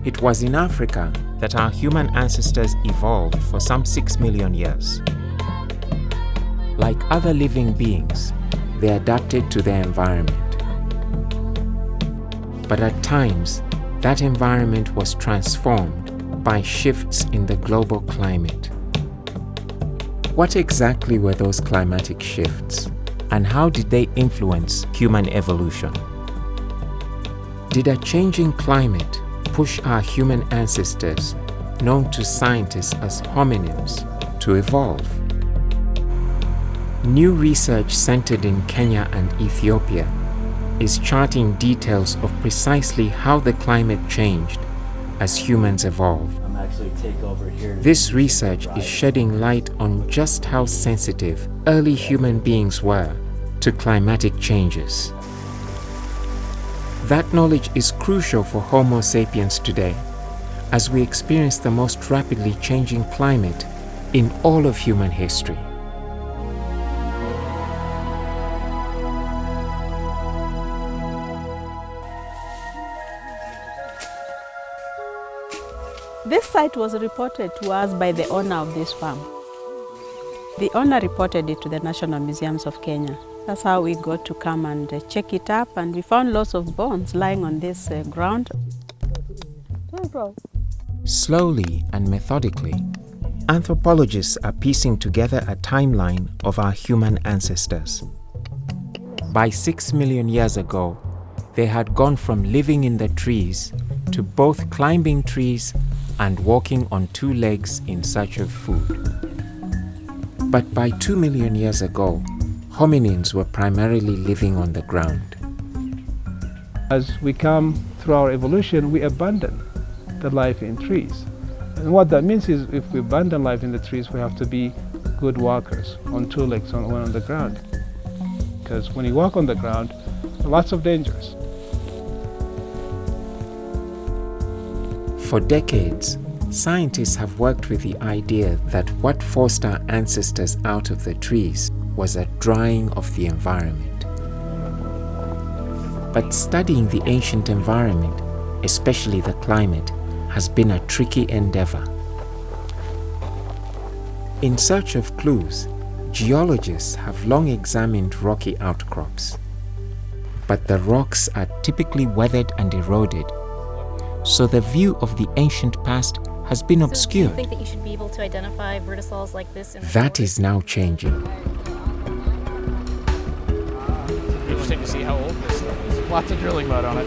It was in Africa that our human ancestors evolved for some 6 million years. Like other living beings, they adapted to their environment. But at times, that environment was transformed by shifts in the global climate. What exactly were those climatic shifts, and how did they influence human evolution? Did a changing climate push our human ancestors, known to scientists as hominins, to evolve? New research centered in Kenya and Ethiopia is charting details of precisely how the climate changed as humans evolved. This research is shedding light on just how sensitive early human beings were to climatic changes. That knowledge is crucial for Homo sapiens today, as we experience the most rapidly changing climate in all of human history. This site was reported to us by the owner of this farm. The owner reported it to the National Museums of Kenya. That's how we got to come and check it up, and we found lots of bones lying on this ground. Slowly and methodically, anthropologists are piecing together a timeline of our human ancestors. By 6 million years ago, they had gone from living in the trees to both climbing trees and walking on 2 legs in search of food. But by 2 million years ago, hominins were primarily living on the ground. As we come through our evolution, we abandon the life in trees. And what that means is if we abandon life in the trees, we have to be good walkers on 2 legs when on the ground. Because when you walk on the ground, there are lots of dangers. For decades, scientists have worked with the idea that what forced our ancestors out of the trees was a drying of the environment. But studying the ancient environment, especially the climate, has been a tricky endeavor. In search of clues, geologists have long examined rocky outcrops. But the rocks are typically weathered and eroded, so the view of the ancient past has been obscured. Do you think that you should be able to identify vertisols like this? That is now changing. Interesting to see how old this stuff is. Lots of drilling mud on it.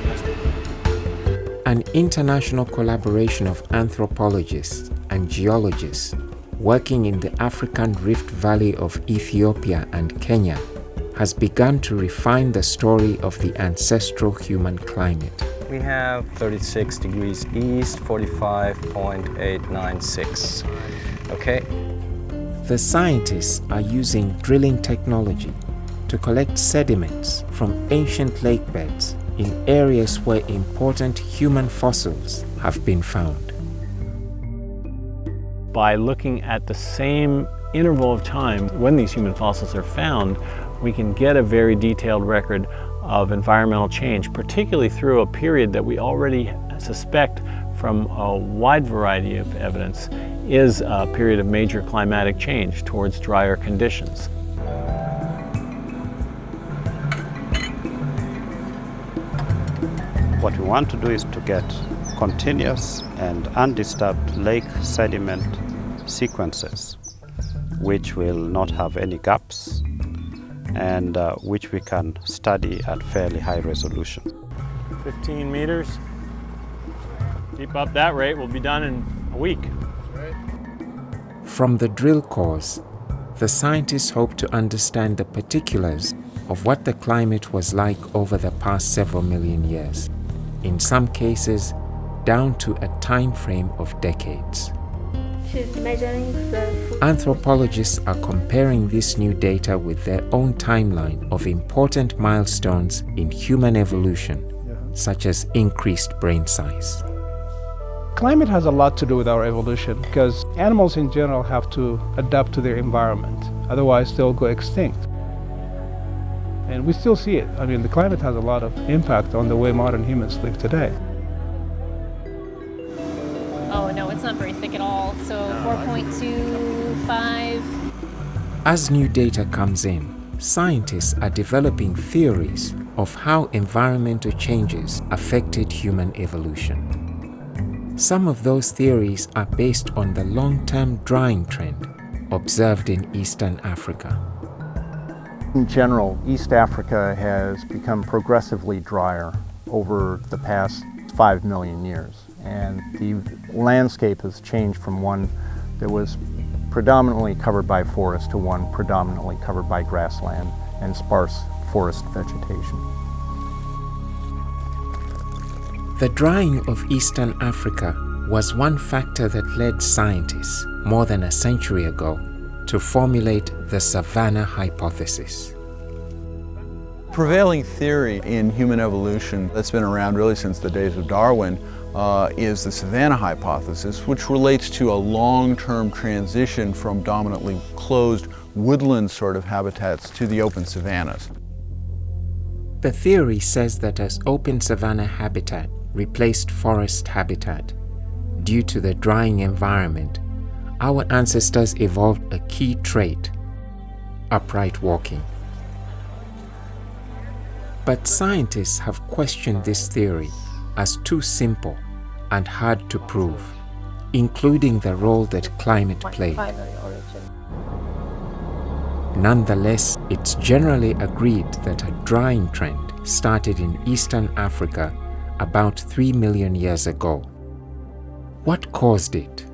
An international collaboration of anthropologists and geologists working in the African Rift Valley of Ethiopia and Kenya has begun to refine the story of the ancestral human climate. We have 36 degrees east, 45.896. Okay. The scientists are using drilling technology to collect sediments from ancient lake beds in areas where important human fossils have been found. By looking at the same interval of time when these human fossils are found, we can get a very detailed record of environmental change, particularly through a period that we already suspect from a wide variety of evidence is a period of major climatic change towards drier conditions. What we want to do is to get continuous and undisturbed lake sediment sequences, which will not have any gaps, and which we can study at fairly high resolution. 15 meters. Keep up that rate, we'll be done in a week. From the drill cores, the scientists hope to understand the particulars of what the climate was like over the past several million years, in some cases down to a time frame of decades. She's measuring the food. Anthropologists are comparing this new data with their own timeline of important milestones in human evolution, such as increased brain size. Climate has a lot to do with our evolution because animals in general have to adapt to their environment, otherwise they'll go extinct. And we still see it. I mean, the climate has a lot of impact on the way modern humans live today. realistic at all. So 4.25. As new data comes in, scientists are developing theories of how environmental changes affected human evolution. Some of those theories are based on the long-term drying trend observed in Eastern Africa. In general, East Africa has become progressively drier over the past 5 million years, and the landscape has changed from one that was predominantly covered by forest to one predominantly covered by grassland and sparse forest vegetation. The drying of Eastern Africa was one factor that led scientists more than a century ago to formulate the savanna hypothesis. Prevailing theory in human evolution that's been around really since the days of Darwin is the savanna hypothesis, which relates to a long-term transition from dominantly closed woodland sort of habitats to the open savannas. The theory says that as open savanna habitat replaced forest habitat, due to the drying environment, our ancestors evolved a key trait: upright walking. But scientists have questioned this theory as too simple and hard to prove, including the role that climate played. Nonetheless, it's generally agreed that a drying trend started in Eastern Africa about 3 million years ago. What caused it?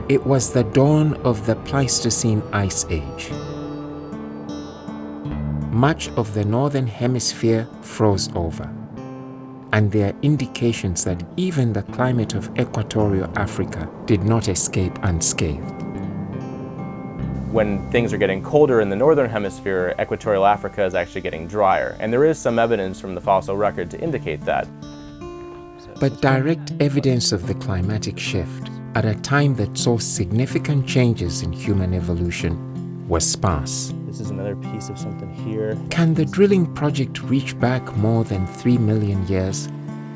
It was the dawn of the Pleistocene Ice Age. Much of the northern hemisphere froze over, and there are indications that even the climate of equatorial Africa did not escape unscathed. When things are getting colder in the northern hemisphere, equatorial Africa is actually getting drier, and there is some evidence from the fossil record to indicate that. But direct evidence of the climatic shift at a time that saw significant changes in human evolution was sparse. This is another piece of something here. Can the drilling project reach back more than 3 million years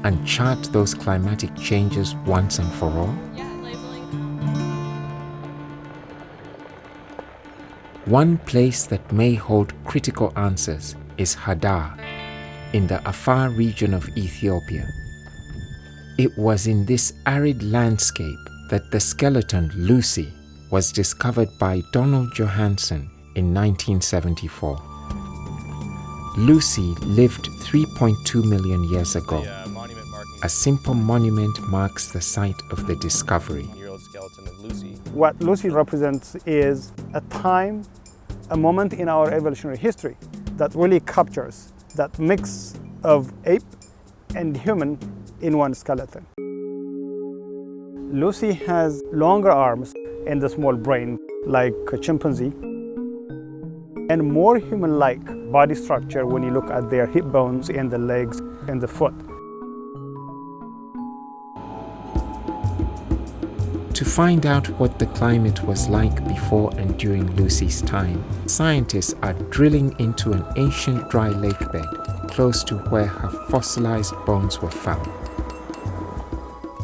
and chart those climatic changes once and for all? One place that may hold critical answers is Hadar, in the Afar region of Ethiopia. It was in this arid landscape that the skeleton Lucy was discovered by Donald Johanson in 1974. Lucy lived 3.2 million years ago. A simple monument marks the site of the discovery. What Lucy represents is a time, a moment in our evolutionary history that really captures that mix of ape and human in one skeleton. Lucy has longer arms and a small brain like a chimpanzee, and more human-like body structure when you look at their hip bones and the legs and the foot. To find out what the climate was like before and during Lucy's time, scientists are drilling into an ancient dry lake bed close to where her fossilized bones were found.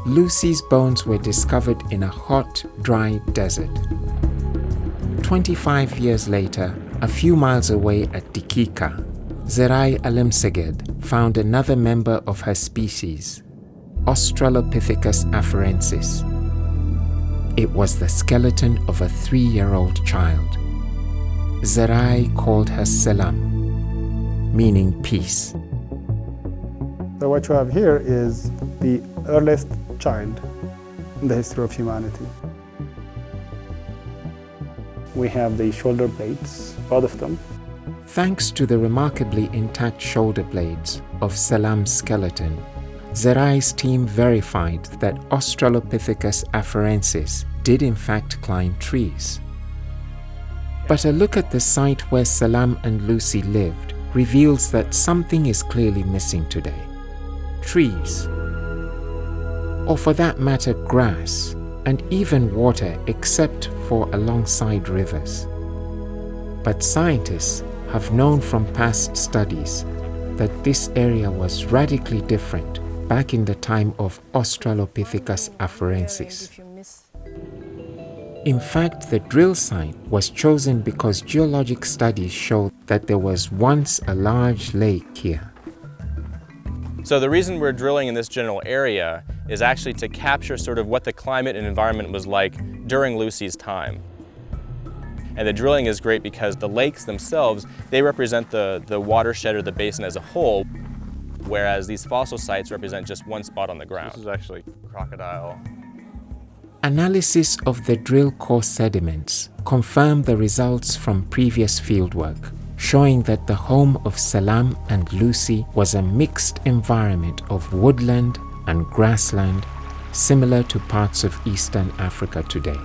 Lucy's bones were discovered in a hot, dry desert. 25 years later, a few miles away at Dikika, Zerai Alemseged found another member of her species, Australopithecus afarensis. It was the skeleton of a 3-year-old child. Zerai called her Selam, meaning peace. So what you have here is the earliest child in the history of humanity. We have the shoulder blades, both of them. Thanks to the remarkably intact shoulder blades of Selam's skeleton, Zerai's team verified that Australopithecus afarensis did in fact climb trees. But a look at the site where Selam and Lucy lived reveals that something is clearly missing today. Trees, or for that matter grass, and even water except for alongside rivers. But scientists have known from past studies that this area was radically different back in the time of Australopithecus afarensis. In fact, the drill site was chosen because geologic studies showed that there was once a large lake here. So the reason we're drilling in this general area is actually to capture sort of what the climate and environment was like during Lucy's time. And the drilling is great because the lakes themselves, they represent the watershed or the basin as a whole, whereas these fossil sites represent just one spot on the ground. This is actually crocodile. Analysis of the drill core sediments confirmed the results from previous fieldwork, showing that the home of Salam and Lucy was a mixed environment of woodland and grassland, similar to parts of Eastern Africa today.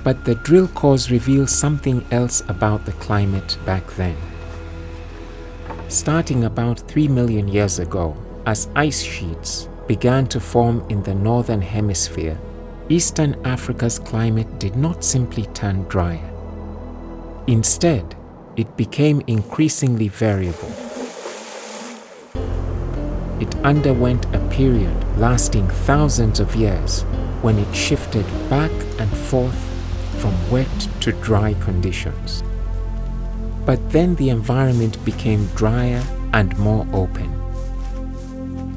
But the drill cores reveal something else about the climate back then. Starting about 3 million years ago, as ice sheets began to form in the northern hemisphere, Eastern Africa's climate did not simply turn drier. Instead, it became increasingly variable. It underwent a period lasting thousands of years when it shifted back and forth from wet to dry conditions. But then the environment became drier and more open.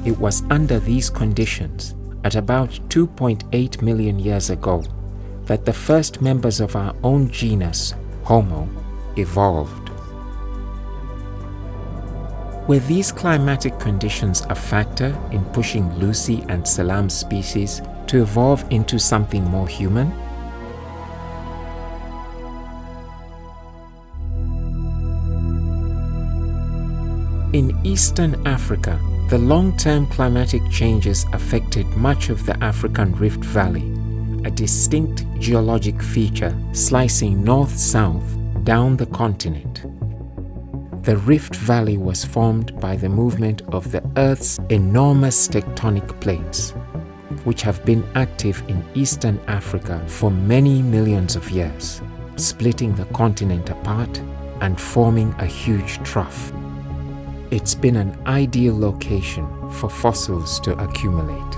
It was under these conditions, at about 2.8 million years ago, that the first members of our own genus, Homo, evolved. Were these climatic conditions a factor in pushing Lucy and Salam's species to evolve into something more human? In Eastern Africa, the long-term climatic changes affected much of the African Rift Valley, a distinct geologic feature slicing north-south down the continent. The Rift Valley was formed by the movement of the Earth's enormous tectonic plates, which have been active in Eastern Africa for many millions of years, splitting the continent apart and forming a huge trough. It's been an ideal location for fossils to accumulate.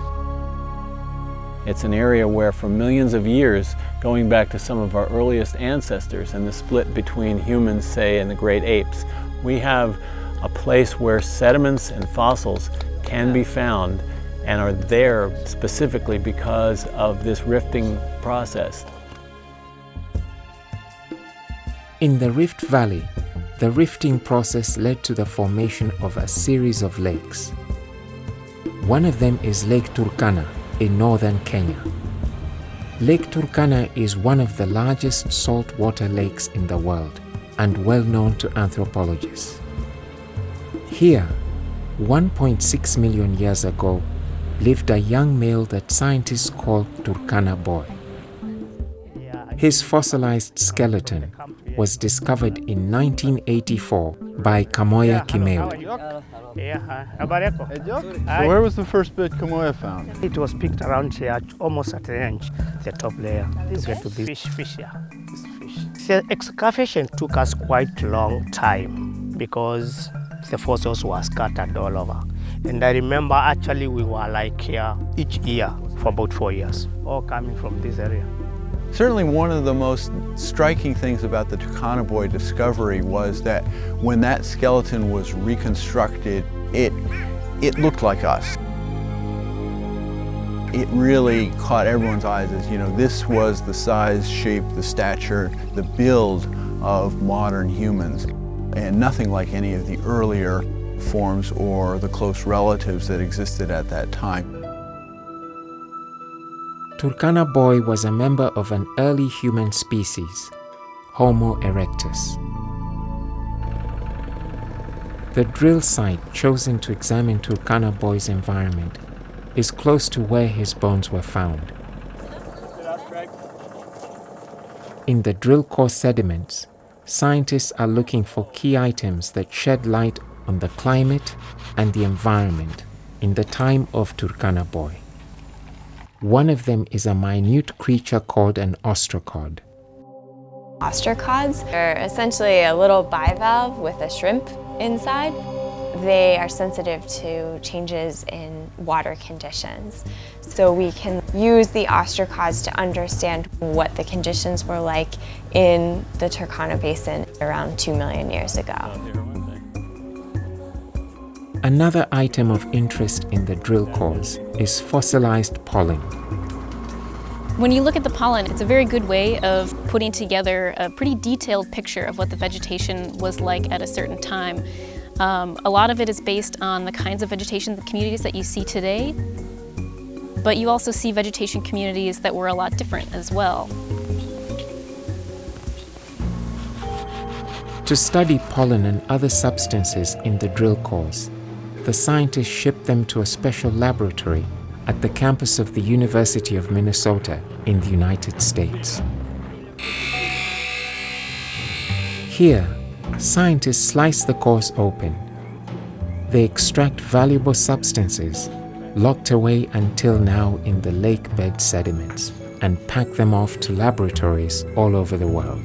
It's an area where for millions of years, going back to some of our earliest ancestors and the split between humans, say, and the great apes, we have a place where sediments and fossils can be found and are there specifically because of this rifting process. In the Rift Valley, the rifting process led to the formation of a series of lakes. One of them is Lake Turkana in northern Kenya. Lake Turkana is one of the largest saltwater lakes in the world and well known to anthropologists. Here, 1.6 million years ago, lived a young male that scientists call Turkana boy. His fossilized skeleton was discovered in 1984 by Kamoya Kimeu. So where was the first bit Kamoya found? It was picked around here, almost at the edge, the top layer. It's going to be fish here. The excavation took us quite a long time because the fossils were scattered all over. And I remember actually we were like here each year for about 4 years, all coming from this area. Certainly one of the most striking things about the Turkana boy discovery was that when that skeleton was reconstructed, it looked like us. It really caught everyone's eyes as, you know, this was the size, shape, the stature, the build of modern humans, and nothing like any of the earlier forms or the close relatives that existed at that time. Turkana boy was a member of an early human species, Homo erectus. The drill site chosen to examine Turkana boy's environment is close to where his bones were found. In the drill core sediments, scientists are looking for key items that shed light on the climate and the environment in the time of Turkana boy. One of them is a minute creature called an ostracod. Ostracods are essentially a little bivalve with a shrimp inside. They are sensitive to changes in water conditions. So we can use the ostracods to understand what the conditions were like in the Turkana Basin around 2 million years ago. Another item of interest in the drill cores is fossilized pollen. When you look at the pollen, it's a very good way of putting together a pretty detailed picture of what the vegetation was like at a certain time. A lot of it is based on the kinds of vegetation communities that you see today, but you also see vegetation communities that were a lot different as well. To study pollen and other substances in the drill cores, the scientists shipped them to a special laboratory at the campus of the University of Minnesota in the United States. Here, scientists slice the cores open. They extract valuable substances locked away until now in the lake bed sediments and pack them off to laboratories all over the world.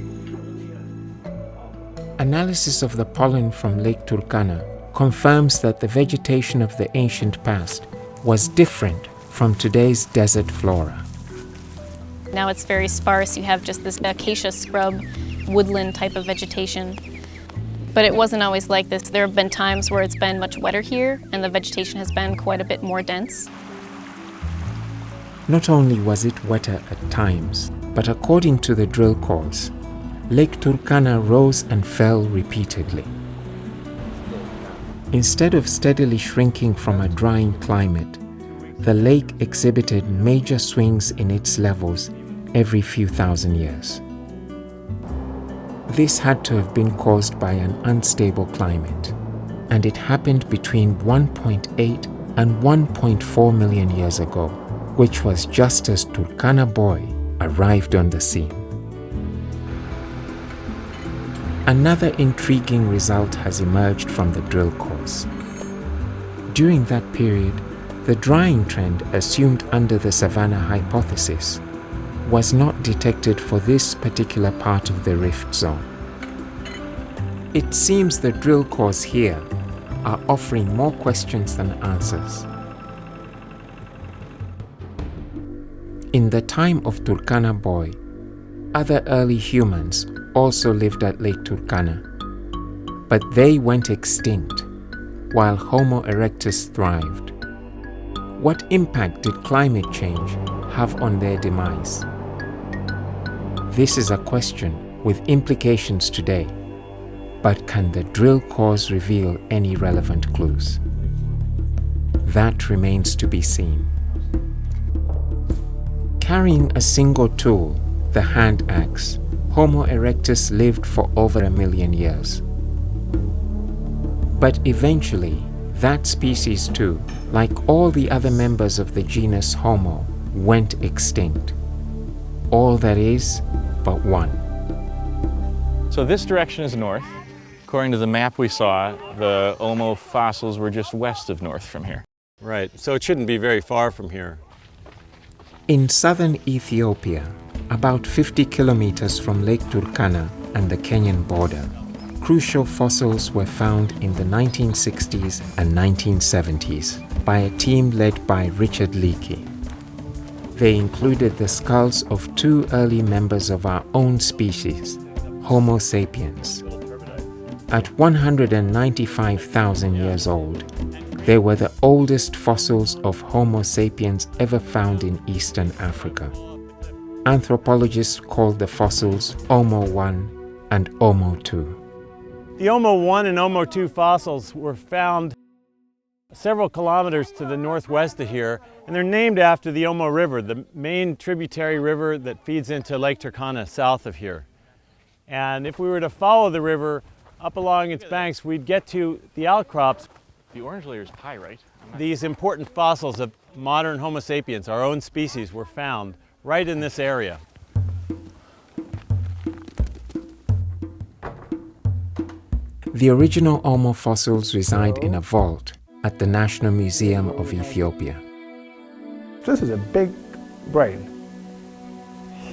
Analysis of the pollen from Lake Turkana confirms that the vegetation of the ancient past was different from today's desert flora. Now it's very sparse. You have just this acacia scrub, woodland type of vegetation. But it wasn't always like this. There have been times where it's been much wetter here and the vegetation has been quite a bit more dense. Not only was it wetter at times, but according to the drill cores, Lake Turkana rose and fell repeatedly. Instead of steadily shrinking from a drying climate, the lake exhibited major swings in its levels every few thousand years. This had to have been caused by an unstable climate, and it happened between 1.8 and 1.4 million years ago, which was just as Turkana Boy arrived on the scene. Another intriguing result has emerged from the drill cores. During that period, the drying trend assumed under the savanna hypothesis was not detected for this particular part of the rift zone. It seems the drill cores here are offering more questions than answers. In the time of Turkana Boy, other early humans also lived at Lake Turkana, but they went extinct while Homo erectus thrived. What impact did climate change have on their demise? This is a question with implications today, but can the drill cores reveal any relevant clues? That remains to be seen. Carrying a single tool, the hand axe, Homo erectus lived for over 1 million years. But eventually, that species too, like all the other members of the genus Homo, went extinct. All that is but one. So this direction is north. According to the map we saw, the Homo fossils were just west of north from here. Right, so it shouldn't be very far from here. In southern Ethiopia, about 50 kilometers from Lake Turkana and the Kenyan border, crucial fossils were found in the 1960s and 1970s by a team led by Richard Leakey. They included the skulls of 2 early members of our own species, Homo sapiens. At 195,000 years old, they were the oldest fossils of Homo sapiens ever found in Eastern Africa. Anthropologists called the fossils Homo 1 and Homo 2. The Homo 1 and Homo 2 fossils were found several kilometers to the northwest of here, and they're named after the Omo River, the main tributary river that feeds into Lake Turkana south of here. And if we were to follow the river up along its banks, we'd get to the outcrops. The orange layer is pyrite. These important fossils of modern Homo sapiens, our own species, were found right in this area. The original Homo fossils reside in a vault at the National Museum of Ethiopia. This is a big brain,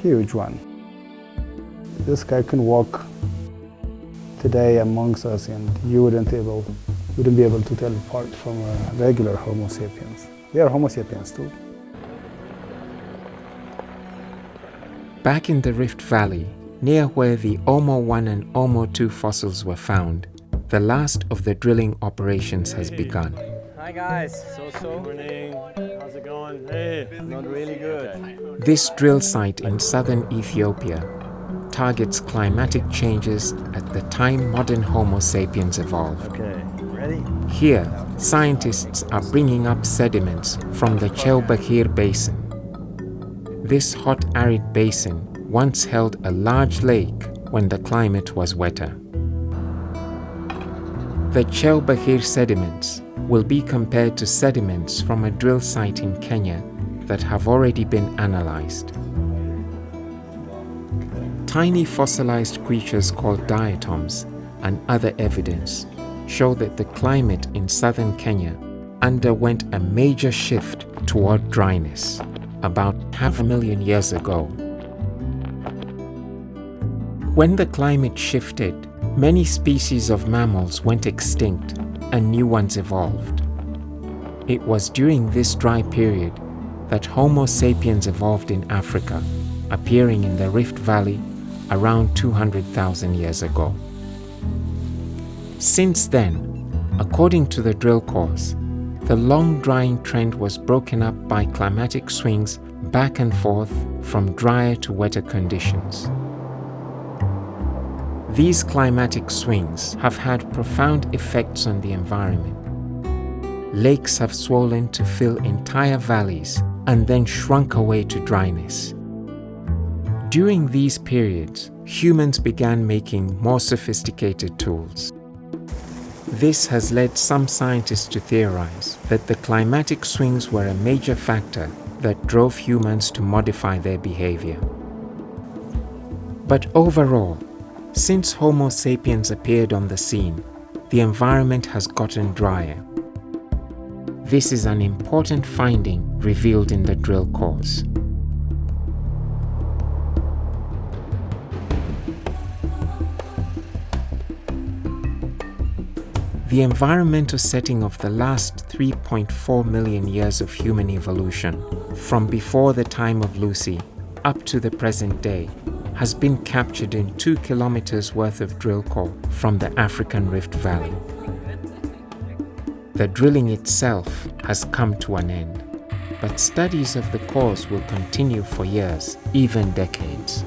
huge one. This guy can walk today amongst us and you wouldn't wouldn't be able to tell apart from regular Homo sapiens. They are Homo sapiens too. Back in the Rift Valley, near where the Omo 1 and Omo 2 fossils were found, the last of the drilling operations has begun. Hi guys. So. Morning. How's it going? Hey. Not really good. This drill site in southern Ethiopia targets climatic changes at the time modern Homo sapiens evolved. Okay, ready? Here, scientists are bringing up sediments from the Chelbahir Basin. This hot, arid basin once held a large lake when the climate was wetter. The Chelbahir sediments will be compared to sediments from a drill site in Kenya that have already been analyzed. Tiny fossilized creatures called diatoms and other evidence show that the climate in southern Kenya underwent a major shift toward dryness about 500,000 years ago. When the climate shifted, many species of mammals went extinct and new ones evolved. It was during this dry period that Homo sapiens evolved in Africa, appearing in the Rift Valley around 200,000 years ago. Since then, according to the drill cores, the long drying trend was broken up by climatic swings back and forth from drier to wetter conditions. These climatic swings have had profound effects on the environment. Lakes have swollen to fill entire valleys and then shrunk away to dryness. During these periods, humans began making more sophisticated tools. This has led some scientists to theorize that the climatic swings were a major factor that drove humans to modify their behavior. But overall, since Homo sapiens appeared on the scene, the environment has gotten drier. This is an important finding revealed in the drill cores. The environmental setting of the last 3.4 million years of human evolution, from before the time of Lucy up to the present day, has been captured in 2 kilometers worth of drill core from the African Rift Valley. The drilling itself has come to an end, but studies of the cores will continue for years, even decades.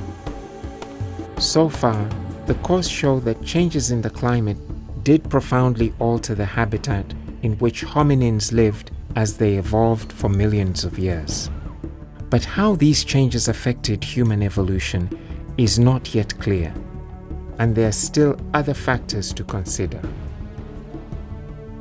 So far, the cores show that changes in the climate did profoundly alter the habitat in which hominins lived as they evolved for millions of years. But how these changes affected human evolution is not yet clear, and there are still other factors to consider.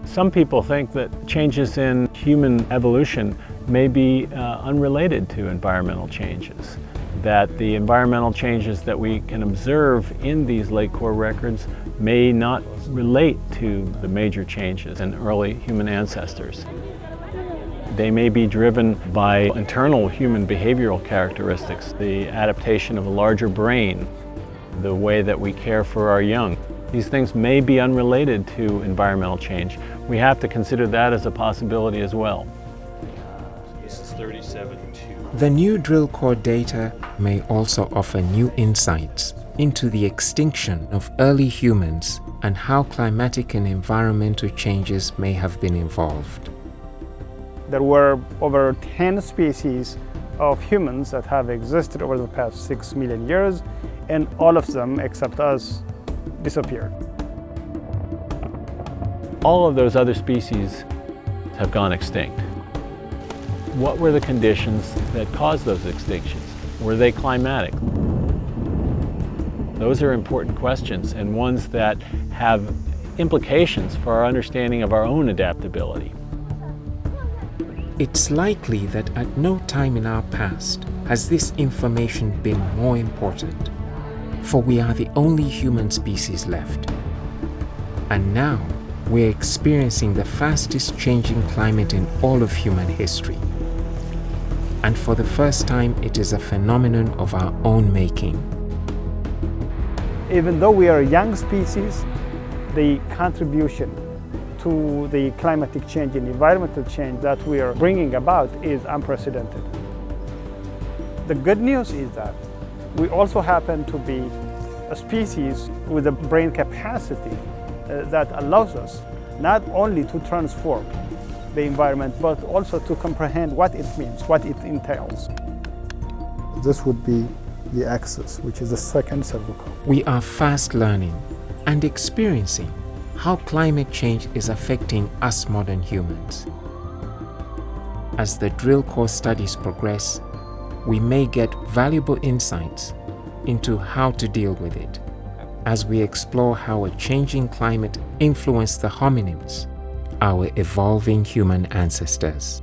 Some people think that changes in human evolution may be unrelated to environmental changes, that the environmental changes that we can observe in these lake core records may not relate to the major changes in early human ancestors. They may be driven by internal human behavioral characteristics, the adaptation of a larger brain, the way that we care for our young. These things may be unrelated to environmental change. We have to consider that as a possibility as well. This is 37.2. The new drill core data may also offer new insights into the extinction of early humans and how climatic and environmental changes may have been involved. There were over 10 species of humans that have existed over the past 6 million years, and all of them, except us, disappeared. All of those other species have gone extinct. What were the conditions that caused those extinctions? Were they climatic? Those are important questions, and ones that have implications for our understanding of our own adaptability. It's likely that at no time in our past has this information been more important, for we are the only human species left. And now we're experiencing the fastest changing climate in all of human history. And for the first time, it is a phenomenon of our own making. Even though we are a young species, the contribution to the climatic change and environmental change that we are bringing about is unprecedented. The good news is that we also happen to be a species with a brain capacity that allows us not only to transform the environment, but also to comprehend what it means, what it entails. This would be the axis, which is the second cervical. We are fast learning and experiencing how climate change is affecting us modern humans. As the drill core studies progress, we may get valuable insights into how to deal with it as we explore how a changing climate influenced the hominins, our evolving human ancestors.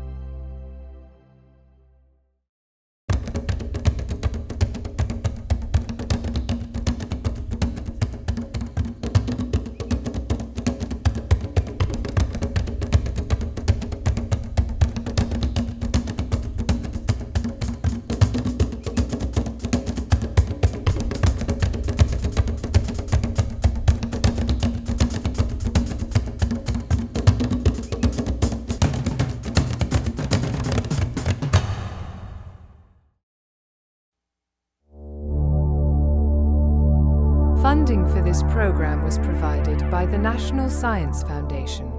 Funding for this program was provided by the National Science Foundation.